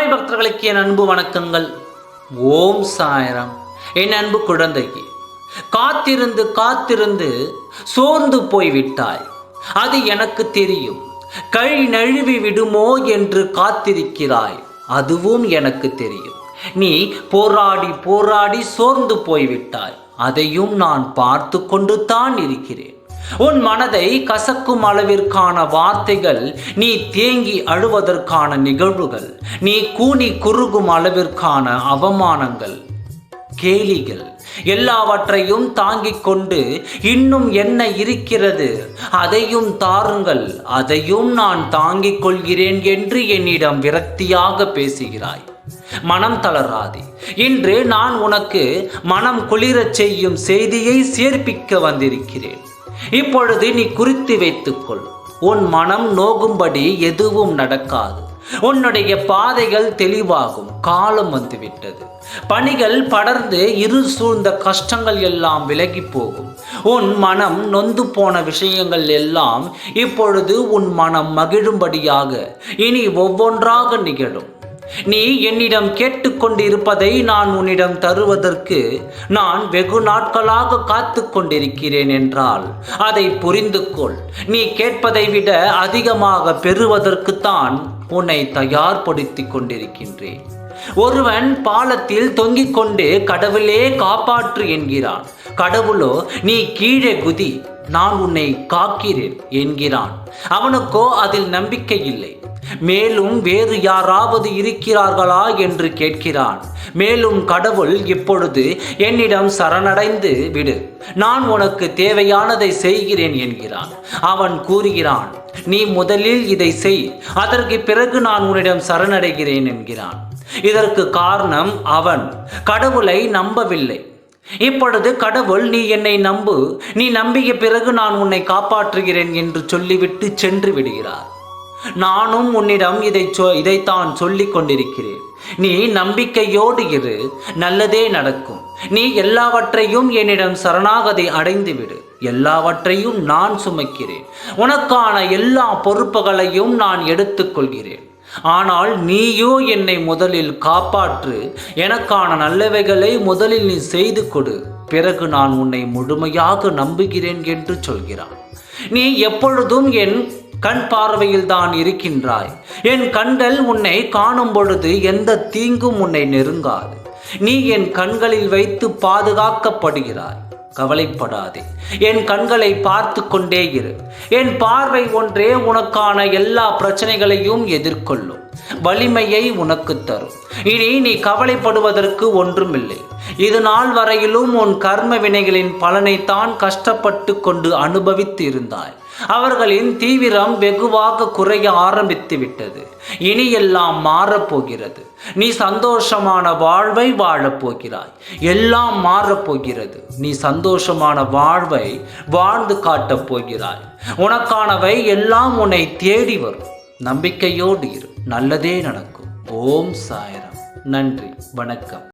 சாய் பக்தர்களுக்கு என் அன்பு வணக்கங்கள். ஓம் சாய்ராம். என் அன்பு குழந்தைக்கு, காத்திருந்து காத்திருந்து சோர்ந்து போய்விட்டாய். அது எனக்கு தெரியும். கை நழுவி விடுமோ என்று காத்திருக்கிறாய். அதுவும் எனக்கு தெரியும். நீ போராடி போராடி சோர்ந்து போய்விட்டாய். அதையும் நான் பார்த்து கொண்டு தான் இருக்கிறேன். உன் மனதை கசக்கும் அளவிற்கான வார்த்தைகள், நீ தேங்கி அழுவதற்கான நிகழ்வுகள், நீ கூனி குறுகும் அளவிற்கான அவமானங்கள், கேலிகள் எல்லாவற்றையும் தாங்கிக் கொண்டு இன்னும் என்ன இருக்கிறது, அதையும் தாருங்கள், அதையும் நான் தாங்கிக் கொள்கிறேன் என்று என்னிடம் விரக்தியாக பேசுகிறாய். மனம் தளராதே. இன்று நான் உனக்கு மனம் குளிரச் செய்யும் செய்தியை சேர்ப்பிக்க வந்திருக்கிறேன். இப்பொழுது நீ குறித்து வைத்துக்கொள். உன் மனம் நோகும்படி எதுவும் நடக்காது. உன்னுடைய பாதைகள் தெளிவாகும். காலம் வந்துவிட்டது. பணிகள் படர்ந்து இருள் சூழ்ந்த கஷ்டங்கள் எல்லாம் விலகி போகும். உன் மனம் நொந்து போன விஷயங்கள் எல்லாம் இப்பொழுது உன் மனம் மகிழும்படியாக இனி ஒவ்வொன்றாக நிகழும். நீ என்னிடம் கேட்டுக்கொண்டிருப்பதை நான் உன்னிடம் தருவதற்கு நான் வெகு நாட்களாக காத்து கொண்டிருக்கிறேன் என்றால் அதை புரிந்து கொள். நீ கேட்பதை விட அதிகமாக பெறுவதற்குத்தான் உன்னை தயார்படுத்தி கொண்டிருக்கின்றேன். ஒருவன் பாலத்தில் தொங்கிக் கொண்டு கடவுளே காப்பாற்று என்கிறான். கடவுளோ நீ கீழே குதி, நான் உன்னை காக்கிறேன் என்கிறான். அவனுக்கோ அதில் நம்பிக்கை இல்லை. மேலும் வேறு யாராவது இருக்கிறார்களா என்று கேட்கிறான். மேலும் கடவுள் இப்பொழுது என்னிடம் சரணடைந்து விடு, நான் உனக்கு தேவையானதை செய்கிறேன் என்கிறான். அவன் கூறுகிறான், நீ முதலில் இதை செய், அதற்கு பிறகு நான் உன்னிடம் சரணடைகிறேன் என்கிறான். இதற்கு காரணம் அவன் கடவுளை நம்பவில்லை. இப்பொழுது கடவுள் நீ என்னை நம்பு, நீ நம்பிய பிறகு நான் உன்னை காப்பாற்றுகிறேன் என்று சொல்லிவிட்டு சென்று விடுகிறார். நானும் உன்னிடம் இதைத்தான் சொல்லிக் கொண்டிருக்கிறேன். நீ நம்பிக்கையோடு இரு, நல்லதே நடக்கும். நீ எல்லாவற்றையும் என்னிடம் சரணாகதி அடைந்து விடு. எல்லாவற்றையும் நான் சுமக்கிறேன். உனக்கான எல்லா பொறுப்புகளையும் நான் எடுத்துக்கொள்கிறேன். ஆனால் நீயோ என்னை முதலில் காப்பாற்று, எனக்கான நல்லவைகளை முதலில் நீ செய்து கொடு, பிறகு நான் உன்னை முழுமையாக நம்புகிறேன் என்று சொல்கிறான். நீ எப்பொழுதும் என் கண் பார்வையில் தான் இருக்கின்றாய். என் கண்கள் உன்னை காணும் பொழுது எந்த தீங்கும் உன்னை நெருங்காது. நீ என் கண்களில் வைத்து பாதுகாக்கப்படுகிறாய். கவலைப்படாதே. என் கண்களை பார்த்து கொண்டே இரு. என் பார்வை ஒன்றே உனக்கான எல்லா பிரச்சனைகளையும் எதிர்கொள்ளும் வலிமையை உனக்கு தரும். இனி நீ கவலைப்படுவதற்கு ஒன்றுமில்லை. இது நாள் வரையிலும் உன் கர்ம வினைகளின் பலனைத்தான் கஷ்டப்பட்டு கொண்டு அனுபவித்து இருந்தாய். அவர்களின் தீவிரம் வெகுவாக குறைய ஆரம்பித்து விட்டது. இனி எல்லாம் மாறப்போகிறது. நீ சந்தோஷமான வாழ்வை வாழப்போகிறாய். எல்லாம் மாறப்போகிறது. நீ சந்தோஷமான வாழ்வை வாழ்ந்து காட்டப் போகிறாய். உனக்கானவை எல்லாம் உன்னை தேடி வரும். நம்பிக்கையோடு இரு, நல்லதே நடக்கும். ஓம் சாய்ராம். நன்றி, வணக்கம்.